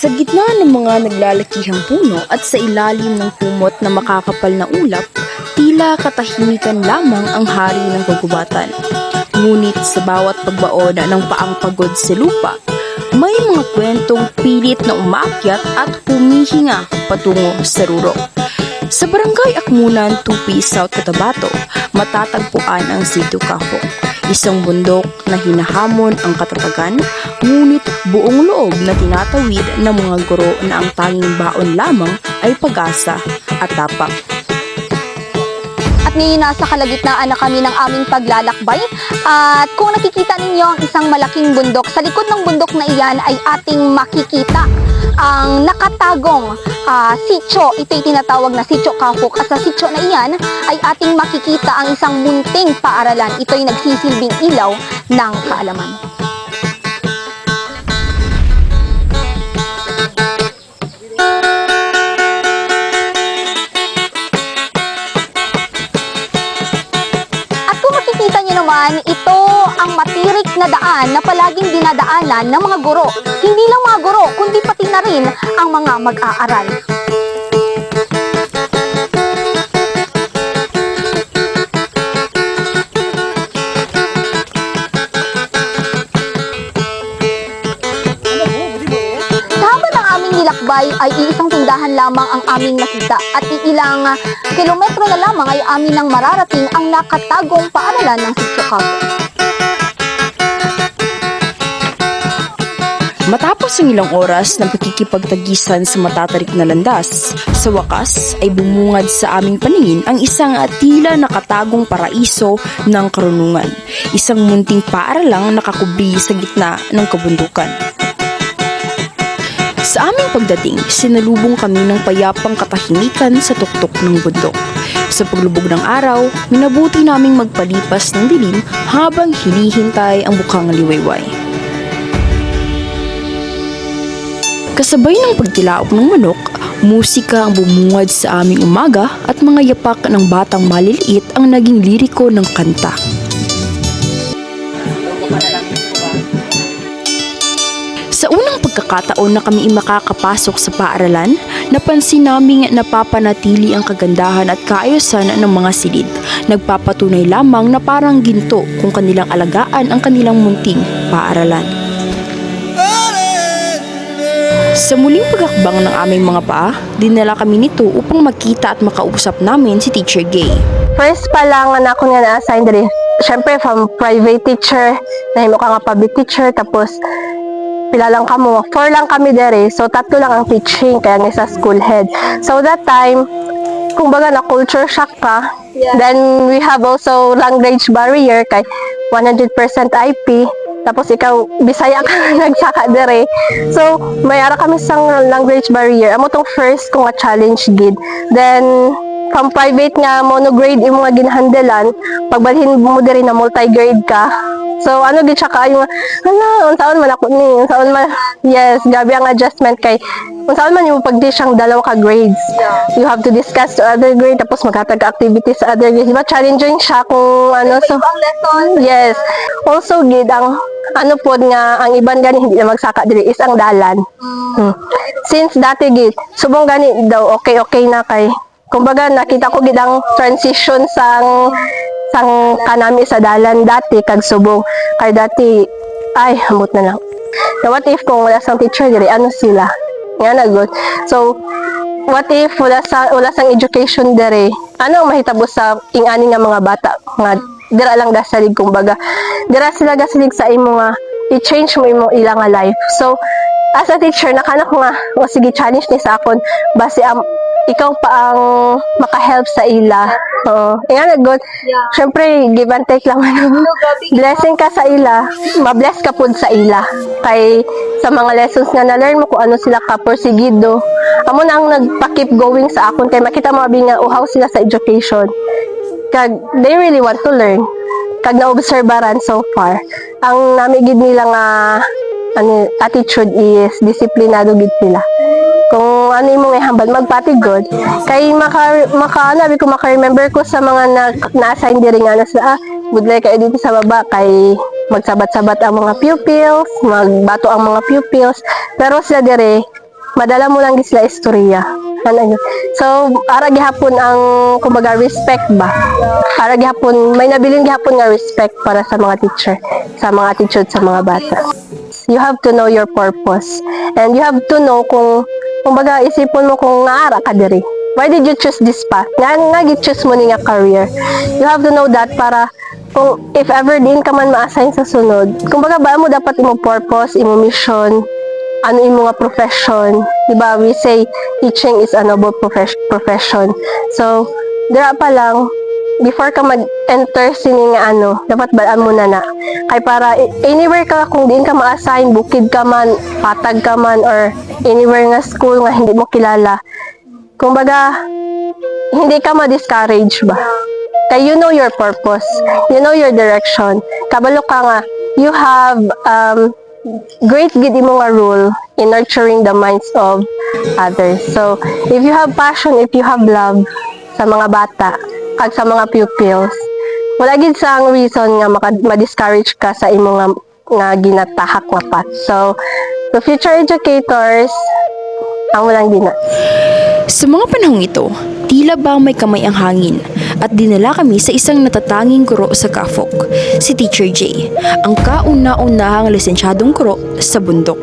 Sa gitna ng mga naglalakihang puno at sa ilalim ng kumot na makakapal na ulap, tila katahimikan lamang ang hari ng kagubatan. Ngunit sa bawat pagbaon ng paang pagod sa lupa, may mga kwentong pilit na umaakyat at humihinga patungo sa rurok. Sa barangay Akmunan, Tupi, South Cotabato, matatagpuan ang Sitio Kafok, isang bundok na hinahamon ang katatagan, ngunit buong loob na tinatawid ng mga guro na ang tanging baon lamang ay pag-asa at tapang. At ngayon nasa kalagitnaan na kami ng aming paglalakbay. At kung nakikita ninyo ang isang malaking bundok, sa likod ng bundok na iyan ay ating makikita ang nakatagong sitio. Ito'y tinatawag na Sitio Kafok. At sa sitio na iyan ay ating makikita ang isang munting paaralan. Ito'y nagsisilbing ilaw ng kaalaman. Ito ang matirik na daan na palaging dinadaanan ng mga guro. Hindi lang mga guro, kundi pati na rin ang mga mag-aaral. Nilakbay ay iisang tindahan lamang ang aming nakita at iilang kilometro na lamang ay amin nang mararating ang nakatagong paaralan ng Sitio Kafok. Matapos ang ilang oras ng pakikipagtagisan sa matatarik na landas, sa wakas ay bumungad sa aming paningin ang isang tila nakatagong paraiso ng karunungan, isang munting paaralang nakakubli sa gitna ng kabundukan. Sa aming pagdating, sinalubong kami ng payapang katahimikan sa tuktok ng bundok. Sa paglubog ng araw, minabuti naming magpalipas ng dilim habang hinihintay ang bukang liwayway. Kasabay ng pagtilaok ng manok, musika ang bumungad sa aming umaga at mga yapak ng batang maliliit ang naging liriko ng kanta. Sa unang pagkakataon na kami makakapasok sa paaralan, napansin naming napapanatili ang kagandahan at kaayusan ng mga silid. Nagpapatunay lamang na parang ginto kung kanilang alagaan ang kanilang munting paaralan. Sa muling pagakbang ng aming mga paa, dinala kami nito upang makita at makausap namin si Teacher Gay. First pa lang na ako nga na-assign diri. Siyempre from private teacher, nahimo ka nga public teacher, tapos pila lang kamo, 4 lang kami dere, so 3 lang ang teaching, kaya nga sa school head. So that time, kung baga na culture shock ka, then we have also language barrier, kay 100% IP, tapos ikaw, Bisaya ka nagsaka dere. So, mayara kami sa language barrier. Amo tong first kong challenge gid. Then, from private nga monograde imo nga ginhandelan, pagbalhin mo diri na multi-grade ka. So ano gid siya kaayo, unsaon man ako ni, unsaon man, yes, gabi ang adjustment kay unsaon man yung pagdi siyang dalawa ka grades. You have to discuss to other grade, tapos maghatag activities sa other grades. Diba challenging siya kung ano, so yes. Also gid ang ano pod nga ang iban gani hindi na magsaka diri is ang dalan. Since dati gid subong gani daw okay na kay kumbaga nakita ko gid ang transition sang kanami sa dalan dati kag subong kay dati ay hamot na lang. So what if kung wala sang teacher diri ano sila nga na good. So what if wala sang education diri, ano ang mahitabo sa ing-ani nga mga bata nga dira lang gasalig kumbaga dira sila gasalig sa imo nga i-change mo imo ilang nga life. So as a teacher nakana ko nga o sige challenge ni sa akon base ikaw pa ang maka-help sa ila. Nga good. Yeah. Siyempre, give and take lang. Blessing ka sa ila, mabless ka po sa ila. Kay sa mga lessons nga na-learn mo kung ano sila ka porsigido. Amo na ang nagpa-keep going sa akon kay makita mo abi nga uhaw sila sa education. Kag they really want to learn. Kag na-obserbaran so far. Ang namigid nila nga attitude is disiplinado gid sila. Kung ano yung mga hambal magpatigod kay maka-remember ko sa mga na-assign diri nga na sa good luck kayo dito sa baba kay magsabat-sabat ang mga pupils, magbato ang mga pupils, pero sila dire madala mo lang gisla istorya. Ano. So, para gihapon ang, kumbaga, respect ba? Para gihapon, may nabilin gihapon nga respect para sa mga teacher, sa mga attitude sa mga bata. You have to know your purpose. And you have to know kung, kumbaga, isipon mo kung naara ka diri. Why did you choose this path? Nga gi-choose mo ni nga career. You have to know that para kung if ever din ka man ma-assign sa sunod, kumbaga ba mo dapat imo purpose, imo mission, ano imo nga profession. Diba? We say teaching is a noble profession. So, dira pa lang, before ka mag-enter sini nga ano, dapat balaan mo na. Kay para anywhere ka, kung diin ka ma-assign, bukid ka man, patag ka man, or anywhere nga school nga hindi mo kilala, kumbaga, hindi ka ma-discourage ba? Kaya you know your purpose, you know your direction, kabalo ka nga, you have great gid imo nga role in nurturing the minds of others. So, if you have passion, if you have love sa mga bata, kag sa mga pupils, wala gid sa ang reason nga ma-discourage ka sa imo nga ginatahak nga path. So, the future educators, ang walang dina. Sa mga panahong ito, tila ba may kamay ang hangin at dinala kami sa isang natatanging guro sa Kafok, si Teacher J, ang kauna-unahang lisensyadong guro sa bundok.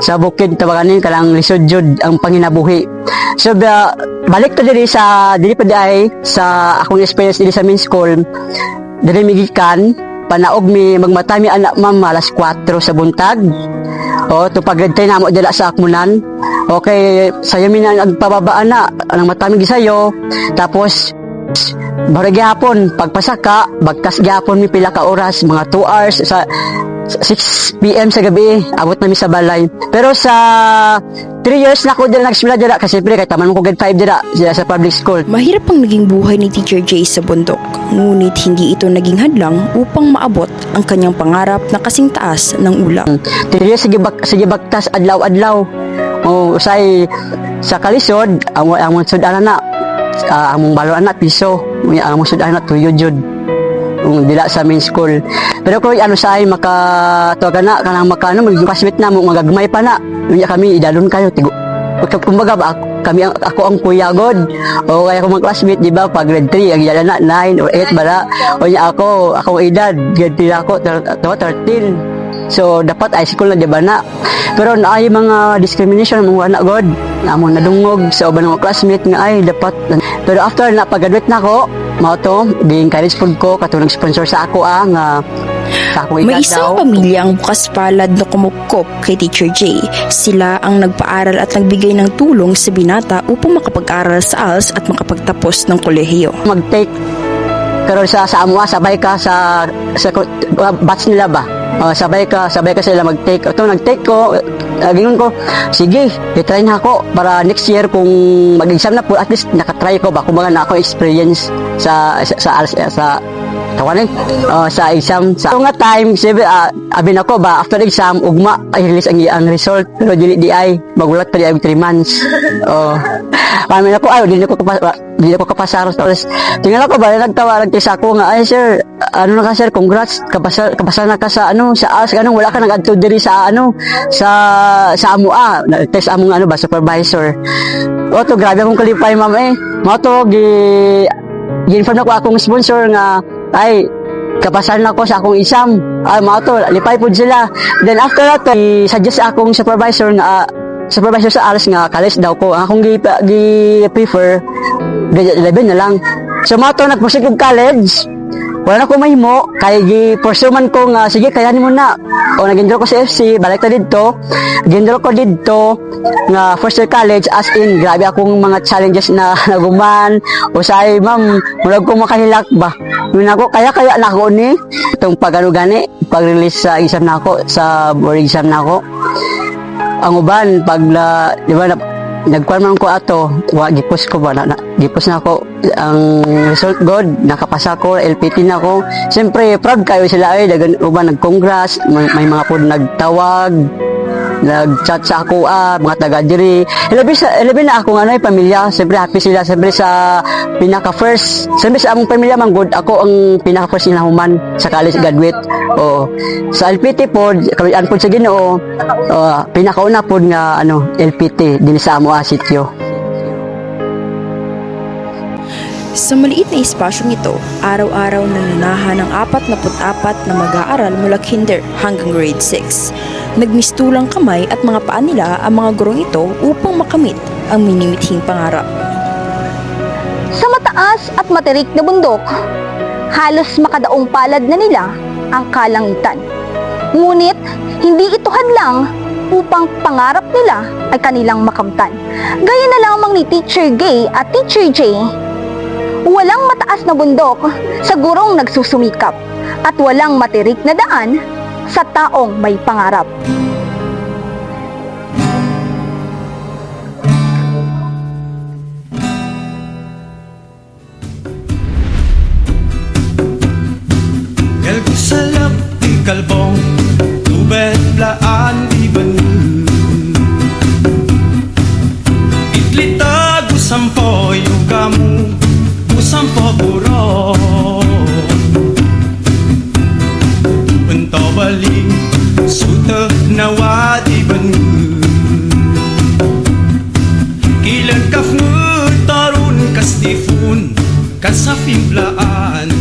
Sa bukid tabanganin kalang lisod jud ang panginabuhi. So balik to diri sa dili pa ay sa akong experience diri sa main school. Diri migikan panaog mi magmatami anak ma'am alas 4 sa buntag. O to pag grade 10 namo dala sa akmunan. Okay, sayo mi na nagpababaan na ang matami gisayo. Tapos barag gyapon pagpasaka bagkas gyapon mi pila ka oras, mga 2 hours sa 6 PM sa gabi abot na mi sa balay. Pero sa 3 years na ako dira nagsimula dira kasi pre kay taman ko grade 5 dira sa public school. Mahirap ang naging buhay ni Teacher J sa bundok, ngunit hindi ito naging hadlang upang maabot ang kanyang pangarap na kasing taas ng ulang. 3 years sige bagtas adlaw-adlaw. O usay sa kalisod among sudan na among balon na piso, among sudan na tuyo jud. Dila sa main school. Pero ko ano say maka tuwagan na kanang makano magkaswit na mo magagmay pa na. Unya kami idalon kayo tigo. Kumbaga ba kami ako ang kuya god. O kaya ko mga classmate di ba pag grade 3 ang yala na 9 or 8 bala. Unya ako edad grade 3 ako 13. So dapat high school na di ba na. Pero naay mga discrimination mga anak god. Namon nadungog sa uban ng classmate nga ay dapat. Pero after na pag-graduate na ako, mao to, gi-encourage pud ko katong nag-sponsor sa ako nga sa akong May edad isang daw. pamilya ang bukas palad na kumukop kay Teacher J. Sila ang nagpaaral at nagbigay ng tulong sa binata upang makapag-aral sa ALS at makapagtapos ng kolehiyo. Mag-take karon sa amwa sabay ka sa batch nila ba. Sabay ka sila mag-take. Ito nag-take ko, gingon ko, sige, i-try na ako para next year kung mag-exam na po, at least nakatry ko ba kung mga na ako experience sa tawanin sa exam sa nga time abin ako ba after exam ugma ay release ang result pero dili di ay magulat pa di ay 3 months kami ako ay dili ko kapasar tapos tingala ko ba nagtisa ako nga ay sir ano na ka sir congrats kapasa na ka sa sa AS wala ka nag-adto diri sa sa amua test among ba supervisor to grabe akong kalipay ma'am mo to gi-inform ako akong sponsor nga ay kapasan ako sa akong exam mao to lipay pud sila then after that suggest akong supervisor sa ALS nga college daw ko akong gi-prefer grade 11 na lang so mao to nagpursig og college wala na ko mahimo kay gi-pursue man ko nga sige kayanin mo na o nag-enroll ko sa FC balik ta didto nag-enroll ko didto nga first year college as in grabe akong mga challenges na naguman usay ma'am murag ko makahilak ba yun ako kaya na ako ni itong pag-gani pag-release sa exam na ako sa board exam na ako ang uban pag di ba nagkuan man ko ato gipos ko ba gipos na ako ang result good nakapasa ko LPT na ako siyempre proud kayo sila ay dagan uban nag-congrats may mga pod nagtawag nag-chat sa ako, mga taga diri. Ilabi na ako nga pamilya, siyempre happy sila, siyempre sa pinaka-first, siyempre sa among pamilya man good, ako ang pinaka-first inahuman sa college graduate. Oo. Sa LPT po, kawian po sa Ginoo, pinakauna po nga LPT din sa amo sitio. Sa maliit na espasyong ito, araw-araw nananahan ng 44 na mag-aaral mula kinder hanggang grade 6. Nagmistulang kamay at mga paa nila ang mga gurong ito upang makamit ang minimithing pangarap. Sa mataas at matirik na bundok, halos makadaong palad na nila ang kalangitan. Ngunit, hindi ito hadlang upang pangarap nila ay kanilang makamtan. Gaya na lamang ni Teacher Gay at Teacher Jay, walang mataas na bundok sa gurong nagsusumikap at walang matirik na daan sa taong may pangarap. Salap di kalbong tubet laan di banu itlitag usampo yung kamu usampo buro ento baling suta nawa di banu kilan kafnu tarun kastifun kasafim laan